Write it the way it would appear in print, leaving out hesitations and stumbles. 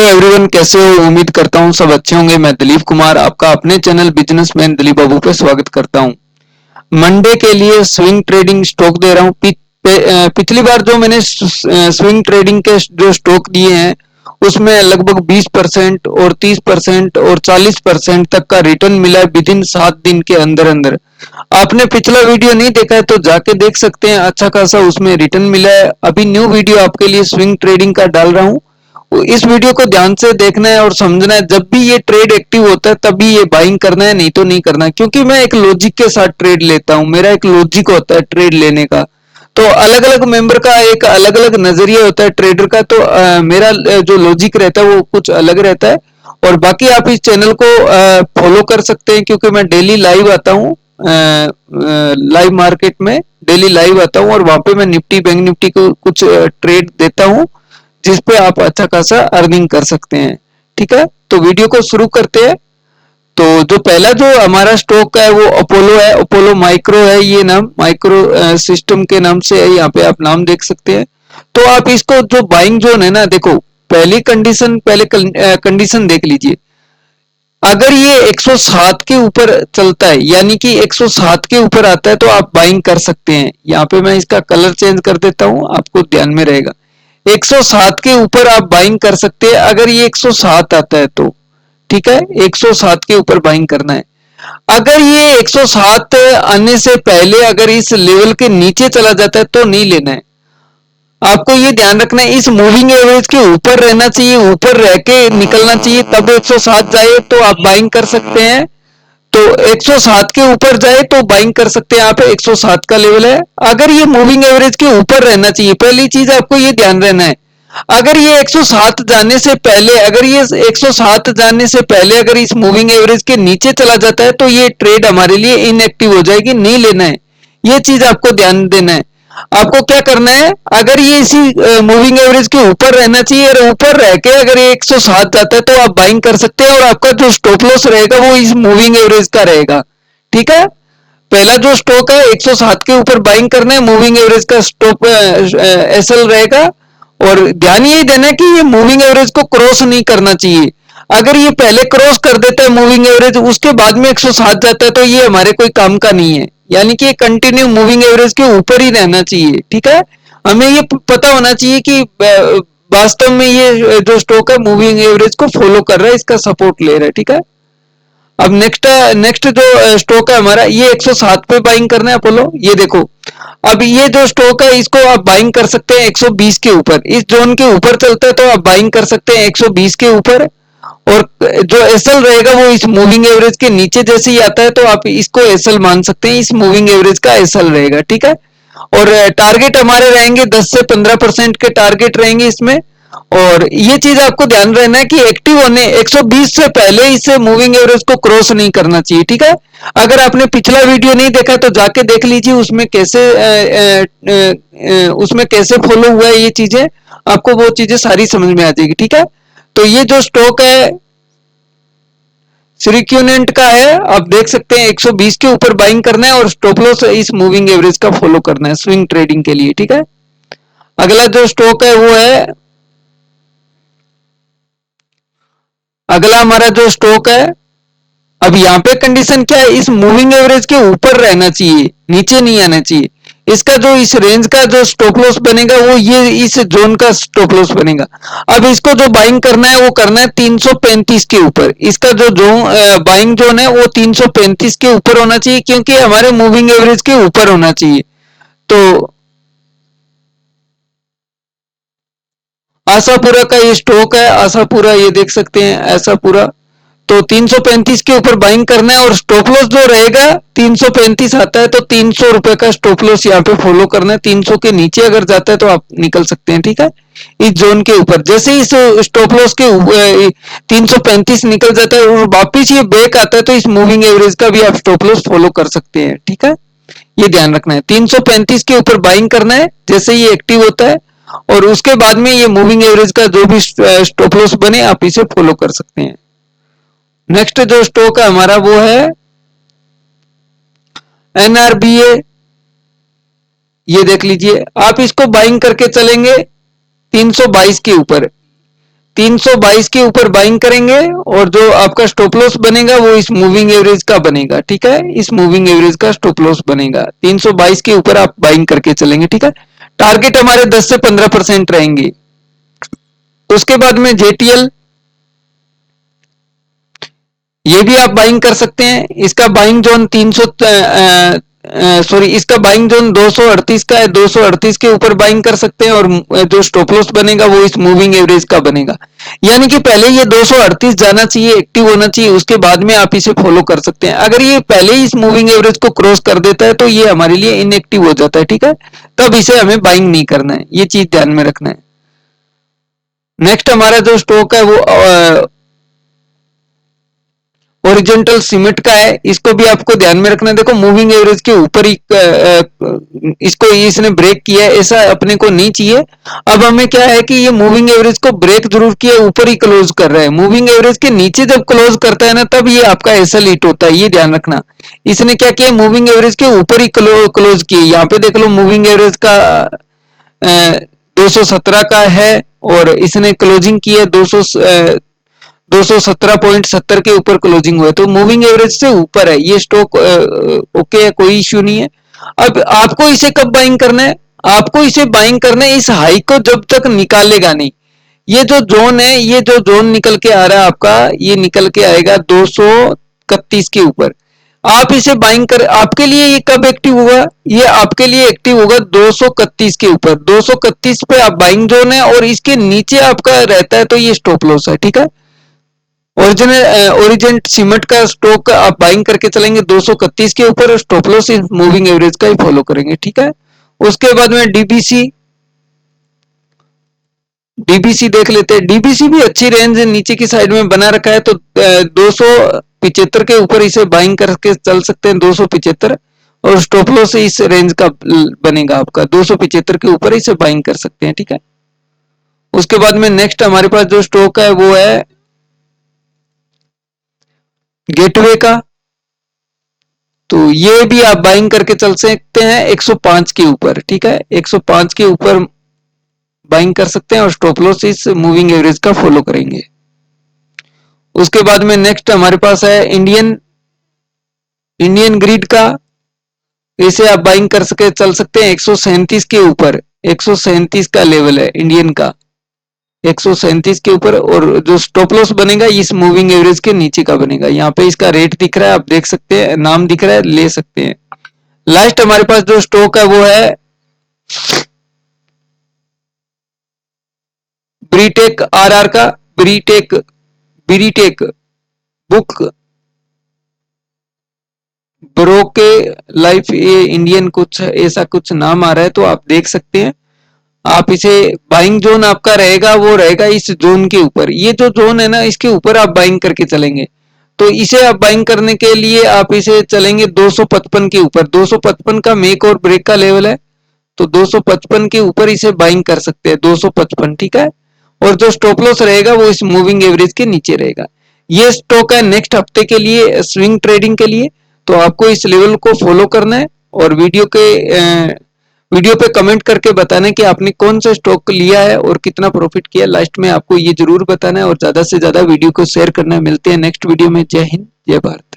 Everyone, कैसे हो? उम्मीद करता हूँ सब अच्छे होंगे। मैं दिलीप कुमार आपका अपने चैनल बिजनेसमैन दिलीप बाबू पे स्वागत करता हूँ। मंडे के लिए स्विंग ट्रेडिंग स्टॉक दे रहा हूँ। पिछली बार जो मैंने स्विंग ट्रेडिंग के जो स्टॉक दिए हैं उसमें लगभग 20% और 30% और 40% तक का रिटर्न मिला है विद इन 7 दिन के अंदर अंदर। आपने पिछला वीडियो नहीं देखा है तो जाके देख सकते हैं, अच्छा खासा उसमें रिटर्न मिला है। अभी न्यू वीडियो आपके लिए स्विंग ट्रेडिंग का डाल रहा हूँ, इस वीडियो को ध्यान से देखना है और समझना है। जब भी ये ट्रेड एक्टिव होता है तभी ये बाइंग करना है, नहीं तो नहीं करना है। क्योंकि मैं एक लॉजिक के साथ ट्रेड लेता हूं, मेरा एक लॉजिक होता है ट्रेड लेने का। तो अलग अलग मेंबर का एक अलग अलग नजरिया होता है ट्रेडर का। तो मेरा जो लॉजिक रहता है वो कुछ अलग रहता है। और बाकी आप इस चैनल को फॉलो कर सकते हैं, क्योंकि मैं डेली लाइव आता हूँ, लाइव मार्केट में डेली लाइव आता हूँ और वहां पे मैं निफ्टी बैंक निफ्टी को कुछ ट्रेड देता हूँ जिसपे आप अच्छा खासा अर्निंग कर सकते हैं। ठीक है, तो वीडियो को शुरू करते हैं। तो जो पहला जो हमारा स्टॉक है वो अपोलो है, अपोलो माइक्रो है। ये नाम माइक्रो सिस्टम के नाम से है, यहाँ पे आप नाम देख सकते हैं। तो आप इसको जो बाइंग जोन है ना, देखो पहली कंडीशन, पहले कंडीशन देख लीजिए। अगर ये 107 के ऊपर चलता है, यानी कि 107 के ऊपर आता है तो आप बाइंग कर सकते हैं। यहाँ पे मैं इसका कलर चेंज कर देता हूं, आपको ध्यान में रहेगा। 107 के ऊपर आप बाइंग कर सकते हैं अगर ये 107 आता है तो। ठीक है, 107 के ऊपर बाइंग करना है। अगर ये 107 आने से पहले अगर इस लेवल के नीचे चला जाता है तो नहीं लेना है। आपको ये ध्यान रखना है, इस मूविंग एवरेज के ऊपर रहना चाहिए, ऊपर रह के निकलना चाहिए, तब 107 जाए तो आप बाइंग कर सकते हैं। तो 107 के ऊपर जाए तो बाइंग कर सकते हैं आप, 107 का लेवल है। अगर ये मूविंग एवरेज के ऊपर रहना चाहिए, पहली चीज आपको ये ध्यान रहना है। अगर ये 107 जाने से पहले, अगर ये 107 जाने से पहले अगर इस मूविंग एवरेज के नीचे चला जाता है तो ये ट्रेड हमारे लिए इनएक्टिव हो जाएगी, नहीं लेना है। ये चीज आपको ध्यान देना है। आपको क्या करना है, अगर ये इसी मूविंग एवरेज के ऊपर रहना चाहिए और ऊपर रह के अगर ये 107 जाता है तो आप बाइंग कर सकते हैं और आपका जो स्टॉप लॉस रहेगा वो इस मूविंग एवरेज का रहेगा। ठीक है, पहला जो स्टॉक है 107 के ऊपर बाइंग करना है, मूविंग एवरेज का स्टॉप एसएल रहेगा। और ध्यान ये देना है कि ये मूविंग एवरेज को क्रॉस नहीं करना चाहिए। अगर ये पहले क्रॉस कर देता है मूविंग एवरेज, उसके बाद में 107 जाता है तो ये हमारे कोई काम का नहीं है। यानी कि कंटिन्यू मूविंग एवरेज के ऊपर ही रहना चाहिए। ठीक है, हमें ये पता होना चाहिए कि वास्तव में ये जो स्टॉक है मूविंग एवरेज को फॉलो कर रहा है, इसका सपोर्ट ले रहा है। ठीक है, अब नेक्स्ट जो स्टॉक है हमारा, ये 107 पे बाइंग करना है अपोलो। ये देखो, अब ये जो स्टॉक है इसको आप बाइंग कर सकते हैं 120 के ऊपर। इस जोन के ऊपर चलता है तो आप बाइंग कर सकते हैं 120 के ऊपर। और जो एसएल रहेगा वो इस मूविंग एवरेज के नीचे जैसे ही आता है तो आप इसको एसएल मान सकते हैं, इस मूविंग एवरेज का एसएल रहेगा। ठीक है, और टारगेट हमारे रहेंगे 10 से 15% के टारगेट रहेंगे इसमें। और ये चीज आपको ध्यान रहना है कि एक्टिव होने 120 से पहले इसे मूविंग एवरेज को क्रॉस नहीं करना चाहिए। ठीक है, अगर आपने पिछला वीडियो नहीं देखा तो जाके देख लीजिए, उसमें कैसे फॉलो हुआ है ये चीजें, आपको वो चीजें सारी समझ में आ जाएगी। ठीक है, तो ये जो स्टॉक है सिरिक्यूनेंट का है, आप देख सकते हैं 120 के ऊपर बाइंग करना है और स्टॉप लॉस इस मूविंग एवरेज का फॉलो करना है स्विंग ट्रेडिंग के लिए। ठीक है, अगला जो स्टॉक है वो है, अगला हमारा जो स्टॉक है, अब यहाँ पे कंडीशन क्या है, इस मूविंग एवरेज के ऊपर रहना चाहिए, नीचे नहीं आना चाहिए। इसका जो इस रेंज का जो स्टॉप लॉस बनेगा वो ये इस जोन का स्टॉप लॉस बनेगा। अब इसको जो बाइंग करना है वो करना है 335 के ऊपर। इसका जो बाइंग जोन है वो 335 के ऊपर होना चाहिए, क्योंकि हमारे मूविंग एवरेज के ऊपर होना चाहिए। तो आशापुरा का ये स्टॉक है, आशापुरा, ये देख सकते हैं आशापुरा। तो 335 के ऊपर बाइंग करना है और स्टॉप लॉस जो रहेगा 335 आता है तो 300 रुपए का स्टॉप लॉस यहाँ पे फॉलो करना है। 300 के नीचे अगर जाता है तो आप निकल सकते हैं। ठीक है, इस जोन के ऊपर जैसे ही इस स्टॉप लॉस के 335 निकल जाता है और वापिस ये बैक आता है तो इस मूविंग एवरेज का भी आप स्टॉप लॉस फॉलो कर सकते हैं। ठीक है, ये ध्यान रखना है, 335 के ऊपर बाइंग करना है जैसे ये एक्टिव होता है और उसके बाद में ये मूविंग एवरेज का जो भी स्टॉप लॉस बने आप इसे फॉलो कर सकते हैं। नेक्स्ट जो स्टॉक है हमारा वो है एनआरबीए। ये देख लीजिए, आप इसको बाइंग करके चलेंगे 322 के ऊपर। 322 के ऊपर बाइंग करेंगे और जो आपका स्टॉप लॉस बनेगा वो इस मूविंग एवरेज का बनेगा, ठीक है, इस मूविंग एवरेज का स्टॉप लॉस बनेगा। 322 के ऊपर आप बाइंग करके चलेंगे, ठीक है। टारगेट हमारे 10 से 15% रहेंगे। उसके बाद में जेटीएल, ये भी आप बाइंग कर सकते हैं। इसका बाइंग जोन 300 इसका बाइंग जोन 238 का है, 238 के ऊपर बाइंग कर सकते हैं और जो स्टॉप लॉस बनेगा वो इस मूविंग एवरेज का बनेगा। यानी कि पहले ये 238 जाना चाहिए, एक्टिव होना चाहिए, उसके बाद में आप इसे फॉलो कर सकते हैं। अगर ये पहले ही इस मूविंग एवरेज को क्रॉस कर देता है तो ये हमारे लिए इनएक्टिव हो जाता है, ठीक है, तब इसे हमें बाइंग नहीं करना है, ये चीज ध्यान में रखना है। नेक्स्ट हमारा जो स्टॉक है वो ओरिजेंटल सीमेंट का है, इसको भी आपको ध्यान में रखना है। देखो मूविंग एवरेज के ऊपर ही इसको इसने ब्रेक किया है, ऐसा अपने को नहीं चाहिए। अब हमें क्या है कि ये मूविंग एवरेज को ब्रेक जरूर किया, ऊपर ही क्लोज कर रहा है। मूविंग एवरेज के नीचे जब क्लोज करता है ना तब ये आपका एसएल हिट होता है, ये ध्यान रखना। इसने क्या किया, मूविंग एवरेज के ऊपर ही क्लोज किया। यहाँ पे देख लो मूविंग एवरेज का 217 का है और इसने क्लोजिंग की है 217.70 के ऊपर क्लोजिंग हुआ है, तो मूविंग एवरेज से ऊपर है ये स्टॉक, ओके है, कोई इश्यू नहीं है। अब आपको इसे कब बाइंग करना है, आपको इसे बाइंग करना है इस हाई को जब तक निकालेगा नहीं। ये जो जोन है, ये जो जोन निकल के आ रहा है आपका, ये निकल के आएगा 231 के ऊपर। आप इसे बाइंग कर, आपके लिए ये कब एक्टिव होगा, ये आपके लिए एक्टिव होगा 231 के ऊपर। 231 पे आप बाइंग जोन है और इसके नीचे आपका रहता है तो ये स्टॉप लॉस है, ठीक है। ओरिजेंट सीमेंट का स्टॉक आप बाइंग करके चलेंगे 231 के ऊपर, स्टॉप लॉस इस मूविंग एवरेज का ही फॉलो करेंगे, ठीक है। उसके बाद में डीबीसी, डीबीसी देख लेते हैं। डीबीसी भी अच्छी रेंज नीचे की साइड में बना रखा है, तो 275 के ऊपर इसे बाइंग करके चल सकते हैं, 275, और स्टॉप लॉस इस रेंज का बनेगा आपका 275 के ऊपर इसे बाइंग कर सकते हैं, ठीक है। उसके बाद में नेक्स्ट हमारे पास जो स्टॉक है वो है गेटवे का, तो ये भी आप बाइंग करके चल सकते हैं 105 के ऊपर, ठीक है, 105 के ऊपर बाइंग कर सकते हैं और स्टॉप लॉस इस मूविंग एवरेज का फॉलो करेंगे। उसके बाद में नेक्स्ट हमारे पास है इंडियन इंडियन ग्रिड का, इसे आप बाइंग कर सके चल सकते हैं 137 के ऊपर, 137 का लेवल है इंडियन का, 137 के ऊपर, और जो स्टॉप लॉस बनेगा इस मूविंग एवरेज के नीचे का बनेगा। यहाँ पे इसका रेट दिख रहा है, आप देख सकते हैं, नाम दिख रहा है, ले सकते हैं। लास्ट हमारे पास जो स्टॉक है वो है ब्रीटेक आरआर का, ब्रीटेक ब्रीटेक बुक ब्रोके लाइफ, ये इंडियन कुछ ऐसा कुछ नाम आ रहा है, तो आप देख सकते हैं। आप इसे बाइंग जोन आपका रहेगा वो रहेगा इस जोन के ऊपर, ये जो जोन है ना इसके ऊपर आप बाइंग करके चलेंगे। तो इसे आप बाइंग करने के लिए आप इसे चलेंगे 255 के ऊपर, 255 का मेक और ब्रेक का लेवल है, तो 255 के ऊपर इसे बाइंग कर सकते हैं 255, ठीक है। और जो स्टॉप लॉस रहेगा वो इस मूविंग एवरेज के नीचे रहेगा। ये स्टॉक है नेक्स्ट हफ्ते के लिए स्विंग ट्रेडिंग के लिए, तो आपको इस लेवल को फॉलो करना है और वीडियो पे कमेंट करके बताना है कि आपने कौन सा स्टॉक लिया है और कितना प्रॉफिट किया। लास्ट में आपको ये जरूर बताना है और ज्यादा से ज्यादा वीडियो को शेयर करना है। मिलते हैं नेक्स्ट वीडियो में। जय हिंद, जय भारत।